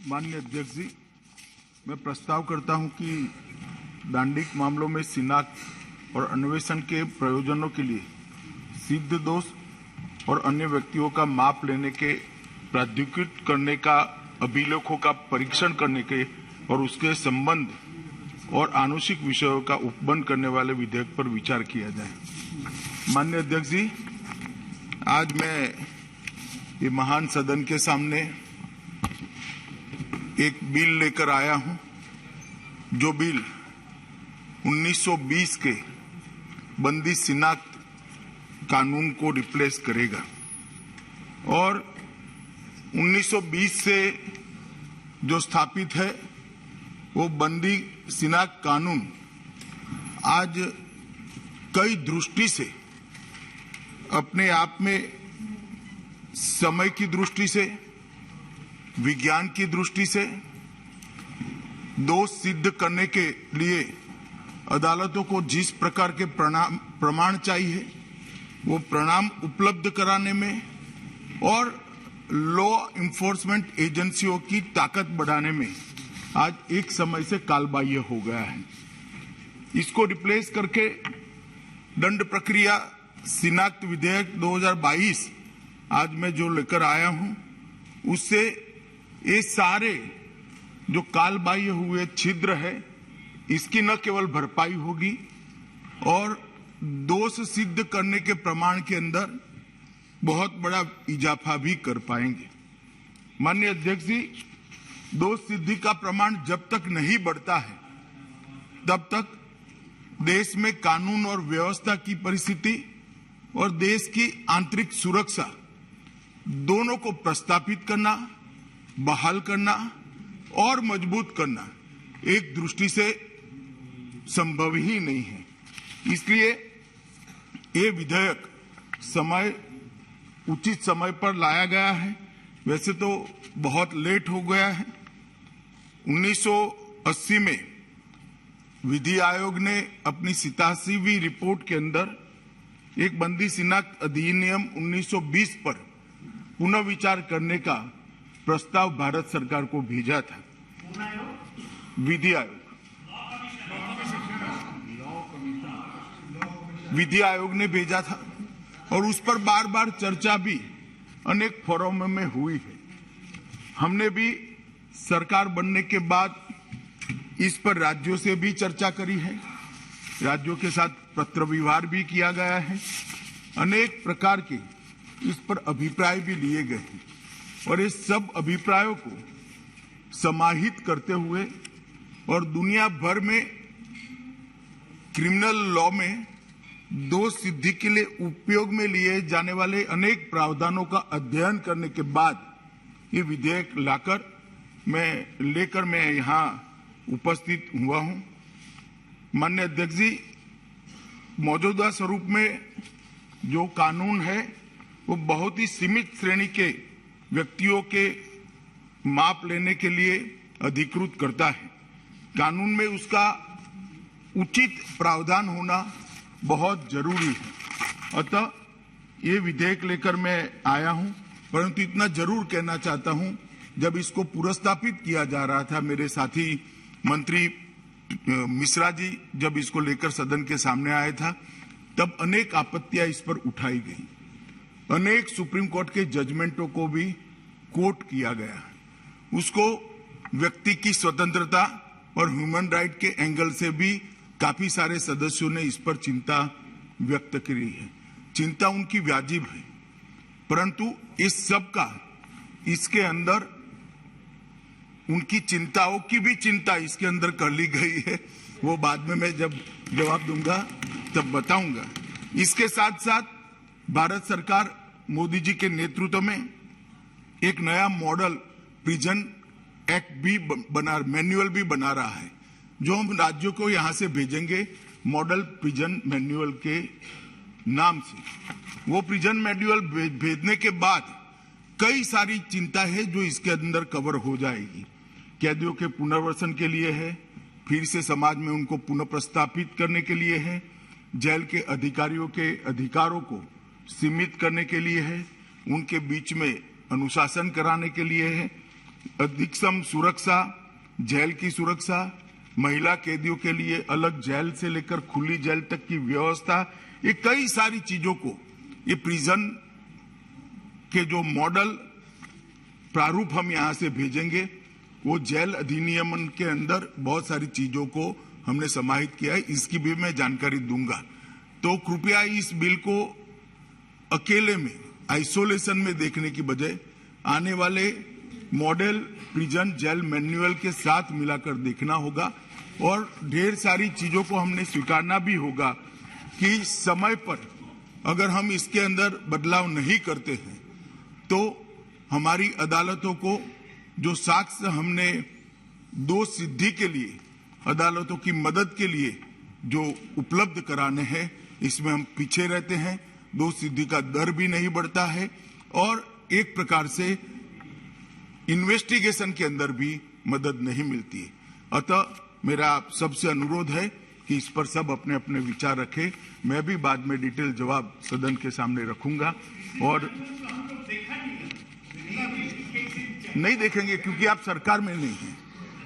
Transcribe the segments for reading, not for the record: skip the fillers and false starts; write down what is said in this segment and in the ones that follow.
माननीय अध्यक्ष जी, मैं प्रस्ताव करता हूं कि दांडिक मामलों में शिनाख्त और अन्वेषण के प्रयोजनों के लिए सिद्ध दोष और अन्य व्यक्तियों का माप लेने के प्राधिकृत करने का अभिलेखों का परीक्षण करने के और उसके संबंध और आनुषिक विषयों का उपबंध करने वाले विधेयक पर विचार किया जाए। माननीय अध्यक्ष जी, आज मैं ये महान सदन के सामने एक बिल लेकर आया हूं, जो बिल 1920 के बंदी शिनाख्त कानून को रिप्लेस करेगा और 1920 से जो स्थापित है वो बंदी शिनाख्त कानून आज कई दृष्टि से अपने आप में समय की दृष्टि से, विज्ञान की दृष्टि से दोष सिद्ध करने के लिए अदालतों को जिस प्रकार के प्रमाण चाहिए वो प्रमाण उपलब्ध कराने में और लॉ इन्फोर्समेंट एजेंसियों की ताकत बढ़ाने में आज एक समय से कालबाह्य हो गया है। इसको रिप्लेस करके दंड प्रक्रिया शिनाख्त विधेयक 2022 आज मैं जो लेकर आया हूं, उससे ये सारे जो कालबाह्य हुए छिद्र है इसकी न केवल भरपाई होगी और दोष सिद्ध करने के प्रमाण के अंदर बहुत बड़ा इजाफा भी कर पाएंगे। माननीय अध्यक्ष जी, दोष सिद्धि का प्रमाण जब तक नहीं बढ़ता है तब तक देश में कानून और व्यवस्था की परिस्थिति और देश की आंतरिक सुरक्षा दोनों को प्रस्तापित करना, बहाल करना और मजबूत करना एक दृष्टि से संभव ही नहीं है। इसलिए ये विधेयक उचित समय पर लाया गया है। वैसे तो बहुत लेट हो गया है। 1980 में विधि आयोग ने अपनी 87वीं रिपोर्ट के अंदर एक बंदी शिनाख्त अधिनियम 1920 पर पुनः विचार करने का प्रस्ताव भारत सरकार को भेजा था। विधि आयोग ने भेजा था और उस पर बार बार चर्चा भी अनेक फोरम में हुई है। हमने भी सरकार बनने के बाद इस पर राज्यों से भी चर्चा करी है, राज्यों के साथ पत्र व्यवहार भी किया गया है, अनेक प्रकार के इस पर अभिप्राय भी लिए गए हैं और इस सब अभिप्रायों को समाहित करते हुए और दुनिया भर में क्रिमिनल लॉ में दोष सिद्धि के लिए उपयोग में लिए जाने वाले अनेक प्रावधानों का अध्ययन करने के बाद ये विधेयक लेकर मैं यहाँ उपस्थित हुआ हूँ। माननीय अध्यक्ष जी, मौजूदा स्वरूप में जो कानून है वो बहुत ही सीमित श्रेणी के व्यक्तियों के माप लेने के लिए अधिकृत करता है। कानून में उसका उचित प्रावधान होना बहुत जरूरी है। अतः ये विधेयक लेकर मैं आया हूं, परंतु इतना जरूर कहना चाहता हूं, जब इसको पुरस्तापित किया जा रहा था, मेरे साथी मंत्री मिश्रा जी जब इसको लेकर सदन के सामने आया था, तब अनेक आपत्तियां इस पर उठाई गई। अनेक सुप्रीम कोर्ट के जजमेंटों को भी कोट किया गया। उसको व्यक्ति की स्वतंत्रता और ह्यूमन राइट के एंगल से भी काफी सारे सदस्यों ने इस पर चिंता व्यक्त की है। चिंता उनकी वाजिब है, परंतु इस सब का इसके अंदर उनकी चिंताओं की भी चिंता इसके अंदर कर ली गई है। वो बाद में मैं जब जवाब दूंगा तब बताऊंगा। इसके साथ साथ भारत सरकार मोदी जी के नेतृत्व में एक नया मॉडल प्रिजन एक्ट भी मैनुअल भी बना रहा है, जो हम राज्यों को यहां से भेजेंगे मॉडल प्रिजन मैनुअल के नाम से। वो प्रिजन मैनुअल भेजने के बाद कई सारी चिंता है जो इसके अंदर कवर हो जाएगी। कैदियों के पुनर्वसन के लिए है, फिर से समाज में उनको पुनः प्रस्थापित करने के लिए है, जेल के अधिकारियों के अधिकारों को सीमित करने के लिए है, उनके बीच में अनुशासन कराने के लिए है, अधिकतम सुरक्षा, जेल की सुरक्षा, महिला कैदियों के लिए अलग जेल से लेकर खुली जेल तक की व्यवस्था, ये कई सारी चीजों को ये प्रिजन के जो मॉडल प्रारूप हम यहां से भेजेंगे, वो जेल अधिनियम के अंदर बहुत सारी चीजों को हमने समाहित किया है, इसकी भी मैं जानकारी दूंगा। तो कृपया इस बिल को अकेले में आइसोलेशन में देखने की बजाय आने वाले मॉडल प्रिजन जेल मैनुअल के साथ मिलाकर देखना होगा और ढेर सारी चीजों को हमने स्वीकारना भी होगा कि समय पर अगर हम इसके अंदर बदलाव नहीं करते हैं तो हमारी अदालतों को जो साक्ष्य हमने दोष सिद्धि के लिए अदालतों की मदद के लिए जो उपलब्ध कराने हैं, इसमें हम पीछे रहते हैं, दोष सिद्धि का दर भी नहीं बढ़ता है और एक प्रकार से इन्वेस्टिगेशन के अंदर भी मदद नहीं मिलती है। अतः मेरा आप सबसे अनुरोध है कि इस पर सब अपने अपने विचार रखें। मैं भी बाद में डिटेल जवाब सदन के सामने रखूंगा और नहीं देखेंगे क्योंकि आप सरकार में नहीं हैं।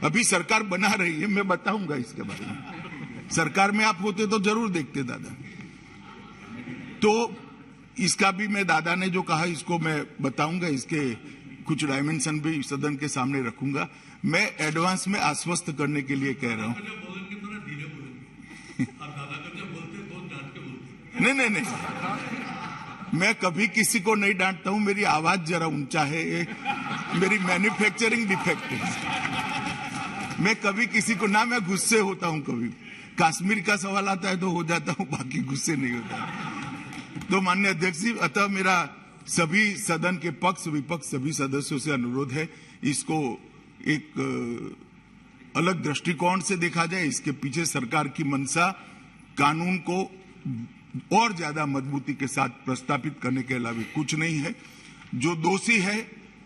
अभी सरकार बना रही है, मैं बताऊंगा इसके बारे में। सरकार में आप होते तो जरूर देखते दादा। तो इसका भी मैं दादा ने जो कहा इसको मैं बताऊंगा, इसके कुछ डायमेंशन भी सदन के सामने रखूंगा। मैं एडवांस में आश्वस्त करने के लिए कह रहा हूं। नहीं, मैं कभी किसी को नहीं डांटता हूं। मेरी आवाज जरा ऊंचा है, मेरी मैन्युफैक्चरिंग डिफेक्ट है। मैं कभी किसी को ना, मैं गुस्से होता हूं। कभी कश्मीर का सवाल आता है तो हो जाता हूं, बाकी गुस्से नहीं होता। तो माननीय अध्यक्ष जी, अतः मेरा सभी सदन के पक्ष विपक्ष सभी सदस्यों से अनुरोध है, इसको एक अलग दृष्टिकोण से देखा जाए। इसके पीछे सरकार की मंशा कानून को और ज्यादा मजबूती के साथ प्रस्तावित करने के अलावा कुछ नहीं है। जो दोषी है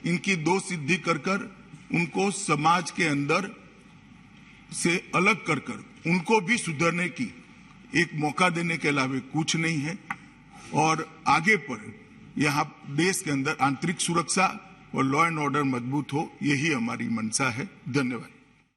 इनकी दोष सिद्धि कर उनको समाज के अंदर से अलग कर उनको भी सुधरने की एक मौका देने के अलावा कुछ नहीं है। और आगे पर यहाँ देश के अंदर आंतरिक सुरक्षा और लॉ एंड ऑर्डर मजबूत हो, यही हमारी मंशा है। धन्यवाद।